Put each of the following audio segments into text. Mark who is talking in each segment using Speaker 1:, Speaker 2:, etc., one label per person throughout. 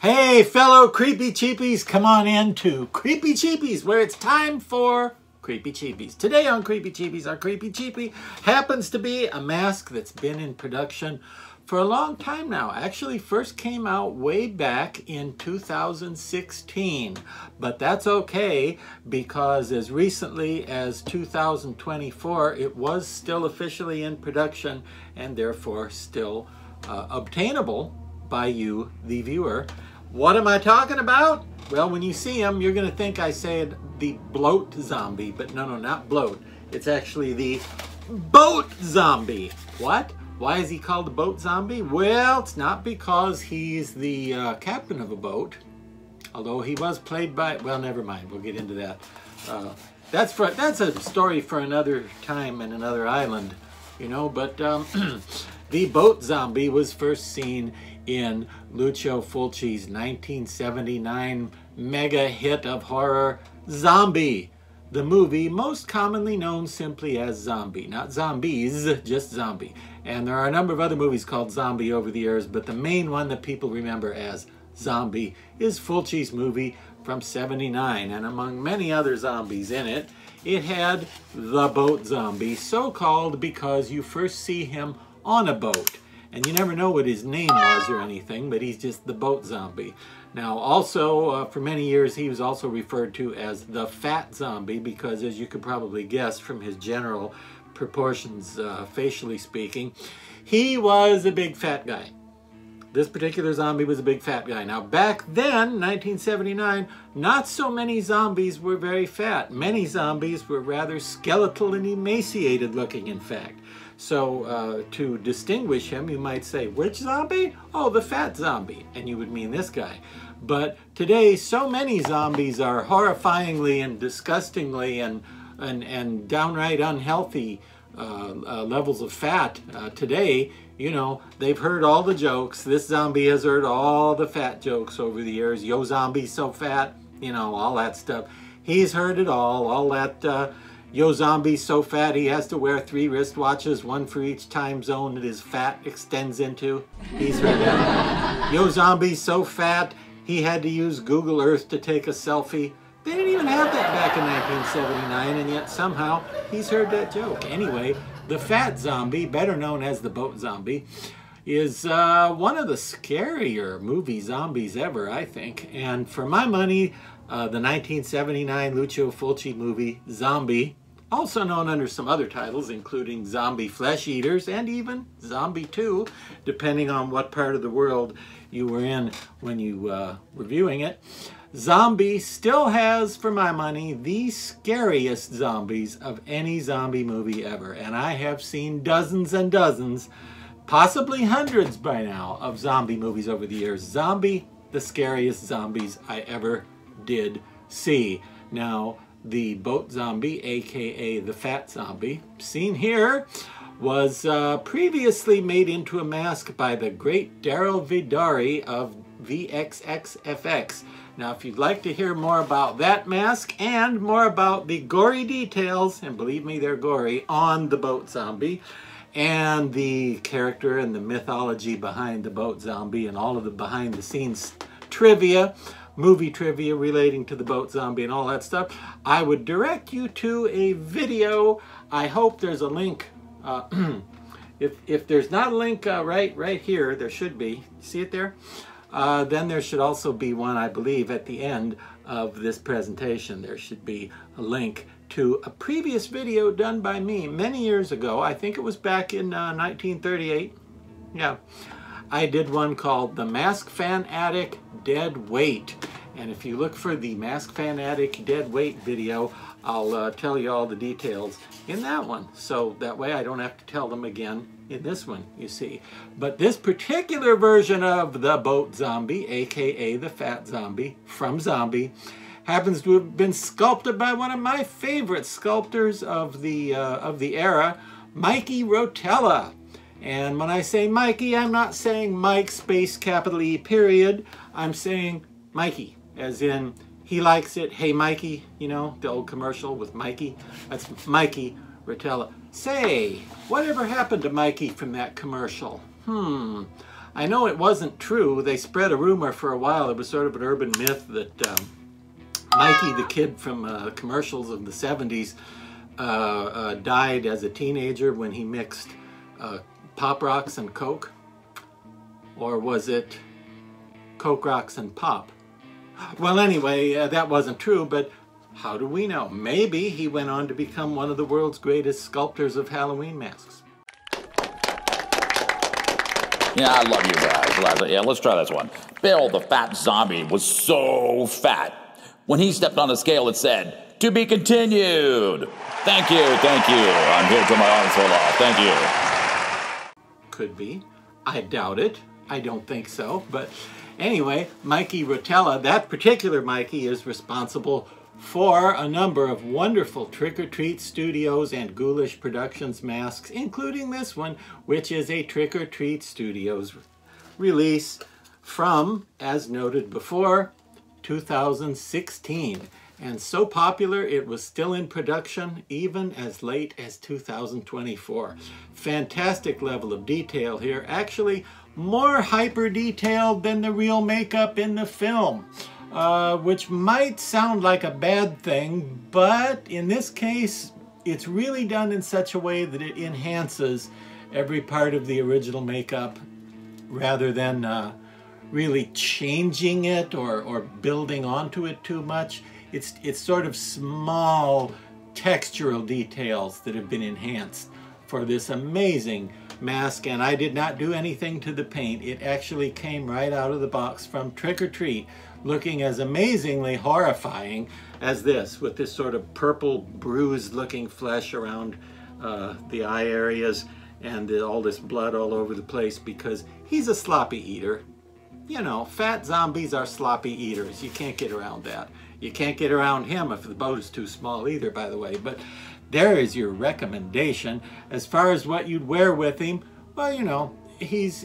Speaker 1: Hey, fellow creepy cheapies, come on in to Creepy Cheapies, where it's time for Creepy Cheapies. Today on Creepy Cheapies, our Creepy Cheapie happens to be a mask that's been in production for a long time now. Actually, first came out way back in 2016, but that's okay because as recently as 2024, it was still officially in production and therefore still obtainable by you, the viewer. What am I talking about? Well, when you see him, you're going to think I said the bloat zombie, but no, not bloat. It's actually the boat zombie. What? Why is he called the boat zombie? Well, it's not because he's the captain of a boat, although he was played by, well, never mind. We'll get into that. That's a story for another time and another island, you know, but the boat zombie was first seen in Lucio Fulci's 1979 mega hit of horror, Zombie, the movie most commonly known simply as Zombie. Not zombies, just Zombie. And there are a number of other movies called Zombie over the years, but the main one that people remember as Zombie is Fulci's movie from '79, and among many other zombies in it, it had the boat zombie, so called because you first see him on a boat. And you never know what his name was or anything, but he's just the boat zombie. Now, also, for many years, he was also referred to as the fat zombie because, as you could probably guess from his general proportions, facially speaking, he was a big fat guy. This particular zombie was a big fat guy. Now, back then, 1979, not so many zombies were very fat. Many zombies were rather skeletal and emaciated looking, in fact. So to distinguish him, you might say, which zombie? Oh, the fat zombie. And you would mean this guy. But today, so many zombies are horrifyingly and disgustingly and downright unhealthy levels of fat today. You know, they've heard all the jokes. This zombie has heard all the fat jokes over the years. Yo, zombie's so fat, you know, all that stuff. He's heard it all that... Yo, zombie's so fat he has to wear 3 wristwatches, one for each time zone that his fat extends into. He's heard that. Yo, zombie's so fat he had to use Google Earth to take a selfie. They didn't even have that back in 1979, and yet somehow he's heard that joke. Anyway, the fat zombie, better known as the boat zombie, is one of the scarier movie zombies ever, I think. And for my money, the 1979 Lucio Fulci movie, Zombie, also known under some other titles, including Zombie Flesh Eaters and even Zombie 2, depending on what part of the world you were in when you were viewing it. Zombie still has, for my money, the scariest zombies of any zombie movie ever. And I have seen dozens and dozens, possibly hundreds by now, of zombie movies over the years. Zombie, the scariest zombies I ever did see. Now, the boat zombie, aka the fat zombie, seen here, was previously made into a mask by the great Daryl Vidari of VXX-FX. Now, if you'd like to hear more about that mask and more about the gory details, and believe me, they're gory, on the boat zombie, and the character and the mythology behind the boat zombie and all of the behind-the-scenes trivia, movie trivia relating to the boat zombie and all that stuff, I would direct you to a video. I hope there's a link. If there's not a link right here, there should be. See it there? Then there should also be one, I believe, at the end of this presentation. There should be a link to a previous video done by me many years ago. I think it was back in 1938. Yeah. I did one called The Mask Fanatic Dead Weight. And if you look for the Mask Fanatic Dead Weight video, I'll tell you all the details in that one. So that way I don't have to tell them again in this one, you see. But this particular version of the boat zombie, aka the fat zombie, from Zombie, happens to have been sculpted by one of my favorite sculptors of the era, Mikey Rotella. And when I say Mikey, I'm not saying Mike space capital E period. I'm saying Mikey, as in he likes it. Hey Mikey, you know, the old commercial with Mikey. That's Mikey Rotella. Say, whatever happened to Mikey from that commercial? I know it wasn't true. They spread a rumor for a while. It was sort of an urban myth that Mikey, the kid from commercials of the 70s, died as a teenager when he mixed Pop Rocks and Coke. Or was it Coke Rocks and Pop? Well, anyway, that wasn't true, but how do we know? Maybe he went on to become one of the world's greatest sculptors of Halloween masks.
Speaker 2: Yeah, I love you guys. Yeah, let's try this one. Bill, the fat zombie, was so fat. When he stepped on the scale, it said, "To be continued." Thank you, thank you. I'm here till my arms fall off. Thank you.
Speaker 1: Could be. I doubt it. I don't think so. But anyway, Mikey Rotella, that particular Mikey, is responsible for a number of wonderful Trick or Treat Studios and Ghoulish Productions masks, including this one, which is a Trick or Treat Studios release from, as noted before, 2016. And so popular it was still in production even as late as 2024. Fantastic level of detail here. Actually, more hyper detailed than the real makeup in the film. Which might sound like a bad thing, but in this case, it's really done in such a way that it enhances every part of the original makeup rather than really changing it or building onto it too much. It's sort of small textural details that have been enhanced for this amazing mask, and I did not do anything to the paint. It actually came right out of the box from Trick or Treat, looking as amazingly horrifying as this, with this sort of purple bruised looking flesh around the eye areas and all this blood all over the place, because he's a sloppy eater. You know, fat zombies are sloppy eaters. You can't get around that. You can't get around him if the boat is too small either, by the way. But there is your recommendation. As far as what you'd wear with him, well, you know, he's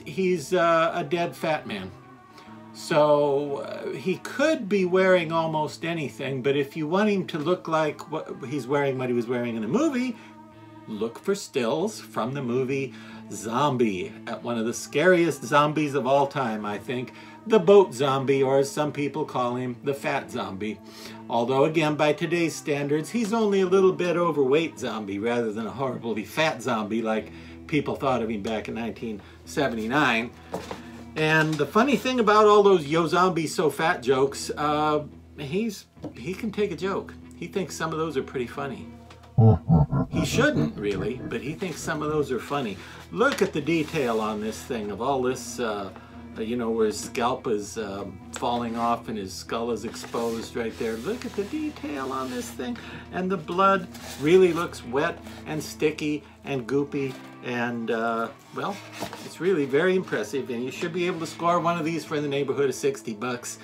Speaker 1: a dead fat man. So he could be wearing almost anything, but if you want him to look like what he was wearing in the movie, look for stills from the movie Zombie, at one of the scariest zombies of all time, I think, the boat zombie, or as some people call him, the fat zombie. Although again, by today's standards, he's only a little bit overweight zombie rather than a horribly fat zombie like people thought of him back in 1979. And the funny thing about all those "yo zombie so fat" jokes, he can take a joke. He thinks some of those are pretty funny. He shouldn't really, but he thinks some of those are funny. Look at the detail on this thing of all this, you know, where his scalp is falling off and his skull is exposed right there. Look at the detail on this thing. And the blood really looks wet and sticky and goopy. And, well, it's really very impressive. And you should be able to score one of these for in the neighborhood of 60 bucks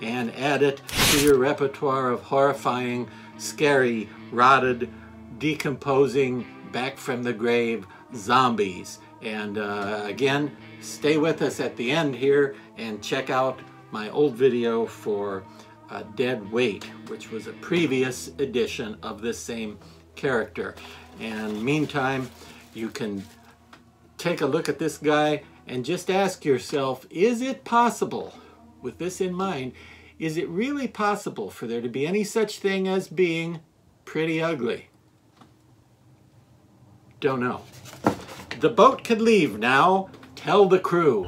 Speaker 1: and add it to your repertoire of horrifying, scary, rotted, decomposing, back from the grave zombies. And again, stay with us at the end here and check out my old video for Dead Weight, which was a previous edition of this same character. And meantime, you can take a look at this guy and just ask yourself, is it possible, with this in mind, is it really possible for there to be any such thing as being pretty ugly? Don't know. The boat can leave now. Tell the crew.